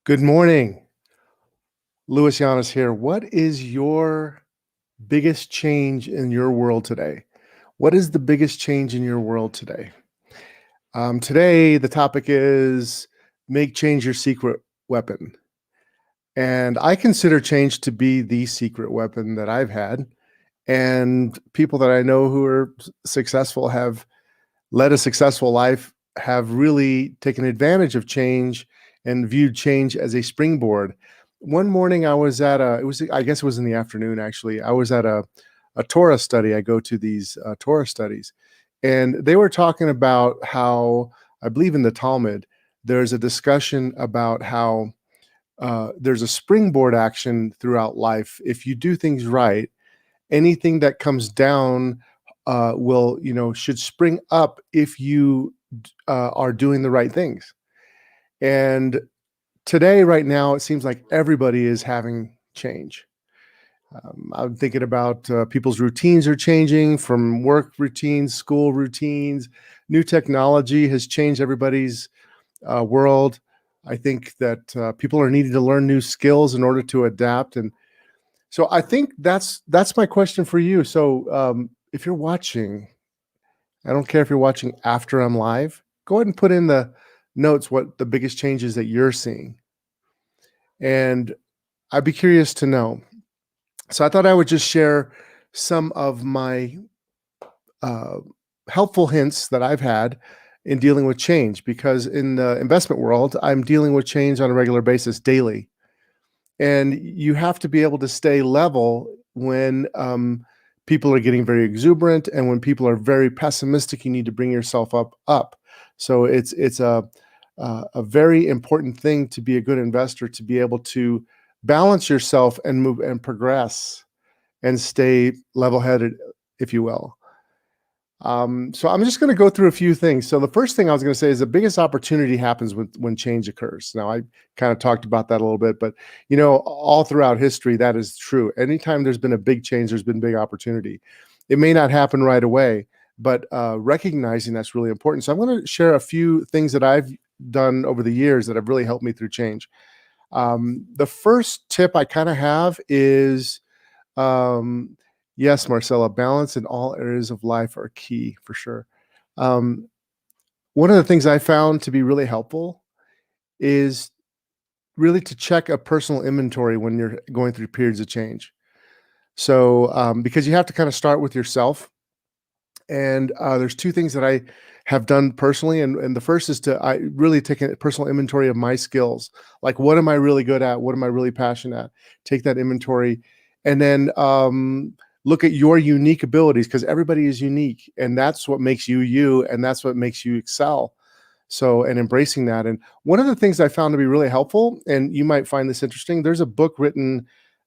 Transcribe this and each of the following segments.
Good morning. Louis Yanis here. What is your biggest change in your world today? What is the biggest change in your world today? Today, the topic is make change your secret weapon. And I consider change to be the secret weapon that I've had. And people that I know who are successful have led a successful life, have really taken advantage of change and viewed change as a springboard. One morning I was at I guess it was in the afternoon actually. I was at a Torah study. I go to these Torah studies, and they were talking about how, I believe in the Talmud, there's a discussion about how there's a springboard action throughout life. If you do things right, anything that comes down should spring up if you are doing the right things. And today, right now, it seems like everybody is having change. I'm thinking about people's routines are changing, from work routines, school routines. New technology has changed everybody's world. I think that people are needing to learn new skills in order to adapt. And so I think that's my question for you. So if you're watching, I don't care if you're watching after I'm live, go ahead and put in the notes what the biggest changes that you're seeing. And I'd be curious to know. So I thought I would just share some of my helpful hints that I've had in dealing with change, because in the investment world, I'm dealing with change on a regular basis daily. And you have to be able to stay level when people are getting very exuberant, and when people are very pessimistic, you need to bring yourself up. So it's a very important thing to be a good investor, to be able to balance yourself and move and progress and stay level-headed, if you will. So I'm just going to go through a few things. So the first thing I was going to say is the biggest opportunity happens when change occurs. Now, I kind of talked about that a little bit, but all throughout history, that is true. Anytime there's been a big change, there's been big opportunity. It may not happen right away, but recognizing that's really important. So I'm going to share a few things that I've done over the years that have really helped me through change. The first tip I kind of have is, yes, Marcella, balance in all areas of life are key for sure. One of the things I found to be really helpful is really to check a personal inventory when you're going through periods of change. So, because you have to kind of start with yourself. And there's two things that I have done personally. And the first is I really take a personal inventory of my skills. Like, what am I really good at? What am I really passionate at? Take that inventory, and then look at your unique abilities, because everybody is unique, and that's what makes you you, and that's what makes you excel. So, and embracing that. And one of the things I found to be really helpful, and you might find this interesting, there's a book written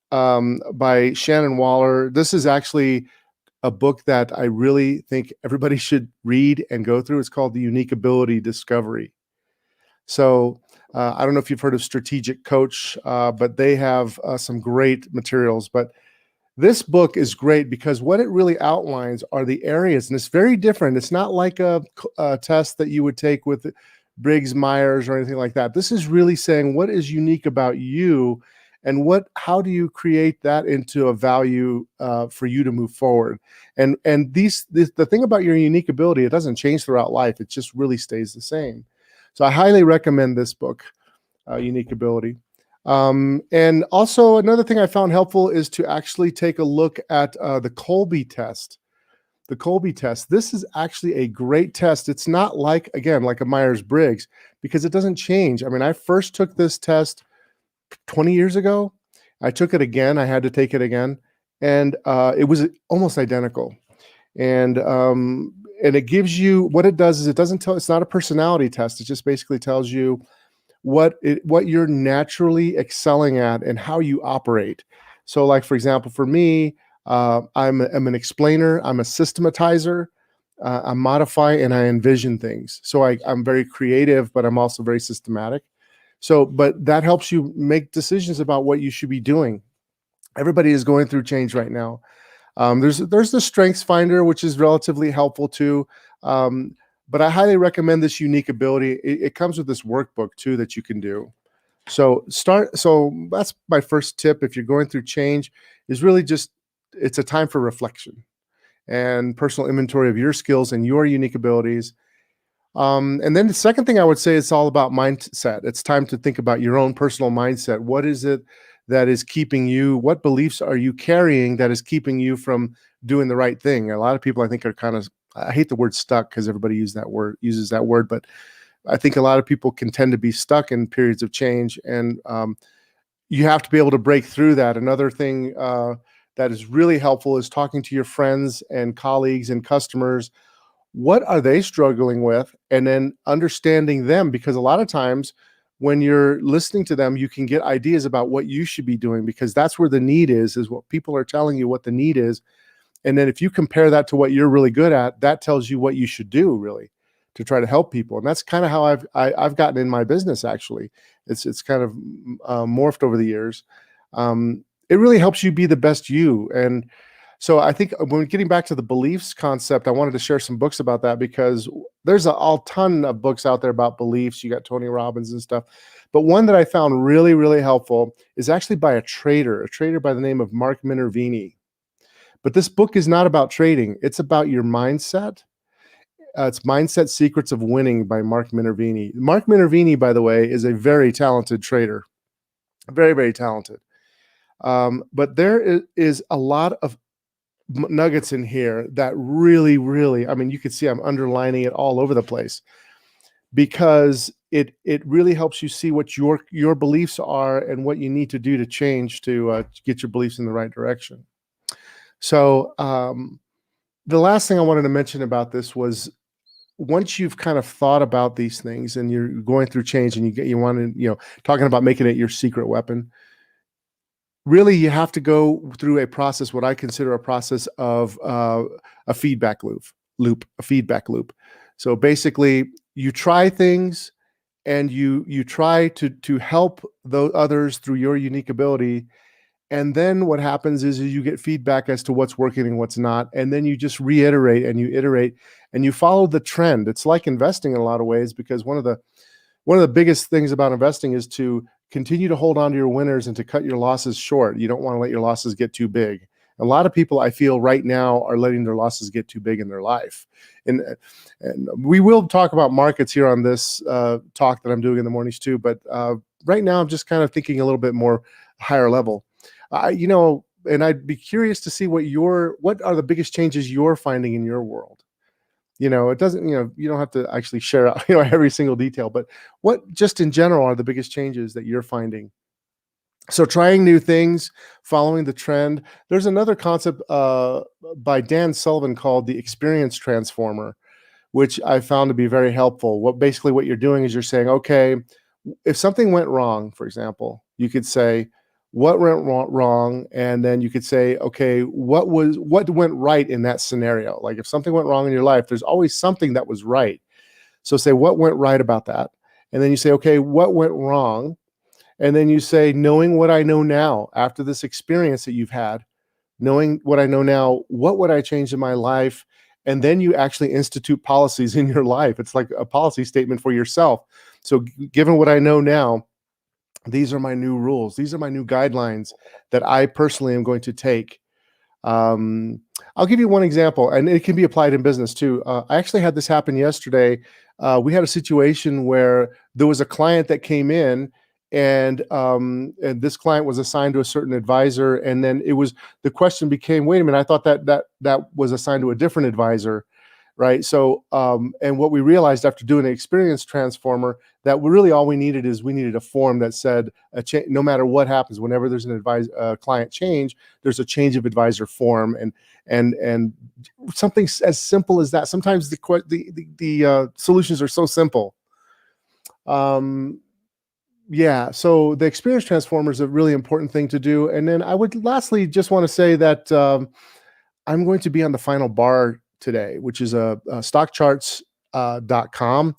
by Shannon Waller. This is actually a book that I really think everybody should read and go through. It's called The Unique Ability Discovery. So I don't know if you've heard of Strategic Coach, but they have some great materials. But this book is great because what it really outlines are the areas, and it's very different. It's not like a test that you would take with Briggs Myers or anything like that. This is really saying what is unique about you, and how do you create that into a value for you to move forward. And the thing about your unique ability, it doesn't change throughout life. It just really stays the same. So I highly recommend this book, Unique Ability. And also another thing I found helpful is to actually take a look at the Colby Test. The Colby Test. This is actually a great test. It's not like a Myers-Briggs, because it doesn't change. I mean, I first took this test 20 years ago. I took it again. I had to take it again. And it was almost identical. And it gives you, what it does is it's not a personality test. It just basically tells you what you're naturally excelling at and how you operate. So, like, for example, for me, I'm an explainer, I'm a systematizer, I modify and I envision things. So I'm very creative, but I'm also very systematic. So, but that helps you make decisions about what you should be doing. Everybody is going through change right now. There's the Strengths Finder, which is relatively helpful too. But I highly recommend this Unique Ability. It comes with this workbook too that you can do. So that's my first tip if you're going through change, is really just it's a time for reflection and personal inventory of your skills and your unique abilities. And then the second thing I would say, it's all about mindset. It's time to think about your own personal mindset. What is it that is keeping you? What beliefs are you carrying that is keeping you from doing the right thing? A lot of people, I think, are kind of, I hate the word stuck because everybody uses that word, but I think a lot of people can tend to be stuck in periods of change, and you have to be able to break through that. Another thing that is really helpful is talking to your friends and colleagues and customers. What are they struggling with? And then understanding them, because a lot of times when you're listening to them, you can get ideas about what you should be doing, because that's where the need is what people are telling you what the need is. And then if you compare that to what you're really good at, that tells you what you should do really to try to help people. And that's kind of how I've gotten in my business. Actually, it's kind of morphed over the years. It really helps you be the best you. And so I think when getting back to the beliefs concept, I wanted to share some books about that, because there's a ton of books out there about beliefs. You got Tony Robbins and stuff. But one that I found really, really helpful is actually by a trader by the name of Mark Minervini. But this book is not about trading. It's about your mindset. It's Mindset Secrets of Winning by Mark Minervini. Mark Minervini, by the way, is a very talented trader, very, very talented. But there is a lot of nuggets in here that really, really, I mean, you can see I'm underlining it all over the place, because it really helps you see what your beliefs are and what you need to do to change to get your beliefs in the right direction. So the last thing I wanted to mention about this was, once you've kind of thought about these things and you're going through change and you want to, talking about making it your secret weapon, really you have to go through a process, what I consider a process of a feedback loop. So basically you try things and you try to help those others through your unique ability. And then what happens is you get feedback as to what's working and what's not. And then you just reiterate and you iterate and you follow the trend. It's like investing in a lot of ways, because one of the biggest things about investing is to continue to hold on to your winners and to cut your losses short. You don't want to let your losses get too big. A lot of people, I feel, right now are letting their losses get too big in their life. And we will talk about markets here on this talk that I'm doing in the mornings too. But right now I'm just kind of thinking a little bit more higher level. And I'd be curious to see what are the biggest changes you're finding in your world. It doesn't, you don't have to actually share out, every single detail, but what just in general are the biggest changes that you're finding? So trying new things, following the trend. There's another concept by Dan Sullivan called the experience transformer, which I found to be very helpful. What you're doing is you're saying, okay, if something went wrong, for example, you could say, what went wrong? And then you could say, okay, what went right in that scenario? Like if something went wrong in your life, there's always something that was right. So say, what went right about that? And then you say, okay, what went wrong? And then you say, knowing what I know now, after this experience that you've had, knowing what I know now, what would I change in my life? And then you actually institute policies in your life. It's like a policy statement for yourself. So given what I know now, these are my new rules. These are my new guidelines that I personally am going to take. I'll give you one example, and it can be applied in business too. I actually had this happen yesterday. We had a situation where there was a client that came in, and this client was assigned to a certain advisor, and then the question became, wait a minute, I thought that was assigned to a different advisor, right? So, and what we realized after doing an experience transformer, that really all we needed a form that said, no matter what happens, whenever there's an client change, there's a change of advisor form, and something as simple as that. Sometimes the solutions are so simple. Yeah, so the experience transformer is a really important thing to do. And then I would lastly just want to say that I'm going to be on the final bar today, which is a stockcharts.com.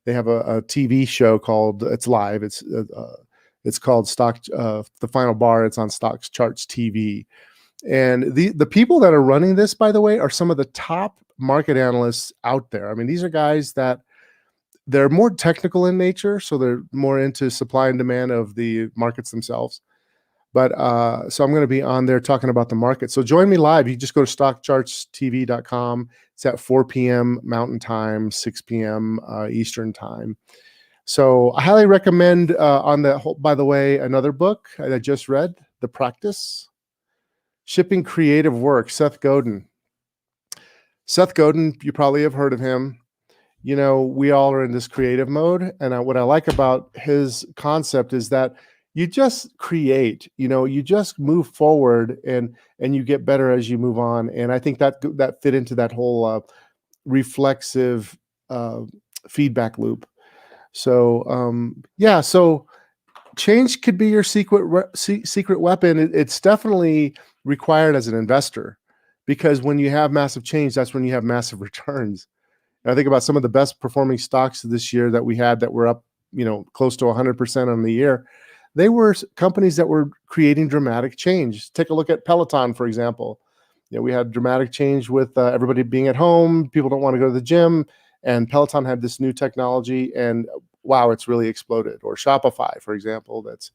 They have a TV show called, it's live. It's called the Final Bar. It's on Stock Charts TV. And the people that are running this, by the way, are some of the top market analysts out there. I mean, these are guys that they're more technical in nature, so they're more into supply and demand of the markets themselves. But so I'm going to be on there talking about the market. So join me live. You just go to stockchartstv.com. It's at 4 p.m. Mountain Time, 6 p.m. Eastern Time. So I highly recommend on the whole, by the way, another book I just read, The Practice, Shipping Creative Work, Seth Godin. Seth Godin, you probably have heard of him. You know, we all are in this creative mode. And what I like about his concept is that you just create, you know, you just move forward and you get better as you move on. And I think that fit into that whole reflexive uh, feedback loop. So yeah, so change could be your secret weapon. It's definitely required as an investor, because when you have massive change, that's when you have massive returns. And I think about some of the best performing stocks this year that we had that were up, you know, close to 100% on the year. They were companies that were creating dramatic change. Take a look at Peloton, for example. You know, we had dramatic change with everybody being at home. People don't want to go to the gym, and Peloton had this new technology, and wow, it's really exploded. Or Shopify, for example, that's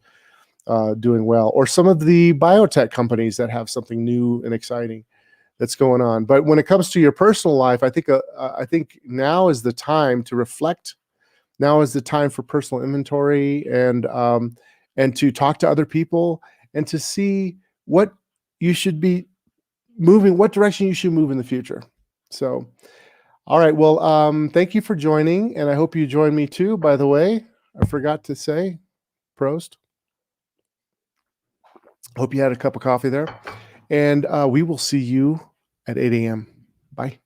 doing well. Or some of the biotech companies that have something new and exciting that's going on. But when it comes to your personal life, I think now is the time to reflect. Now is the time for personal inventory, and to talk to other people and to see what you should be moving, what direction you should move in the future. So, all right. Well, thank you for joining, and I hope you join me too. By the way, I forgot to say, Prost. Hope you had a cup of coffee there, and we will see you at 8 a.m. Bye.